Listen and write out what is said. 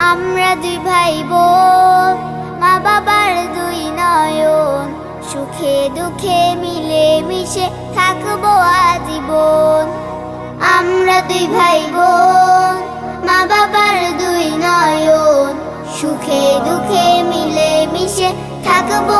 আমরা দুই ভাই বোন, মা বাবার দুই নয়ন, সুখে দুঃখে মিলে মিশে থাকবো আজীবন। আমরা দুই ভাই বোন, মা বাবার দুই নয়ন, সুখে দুঃখে মিলে মিশে থাকবো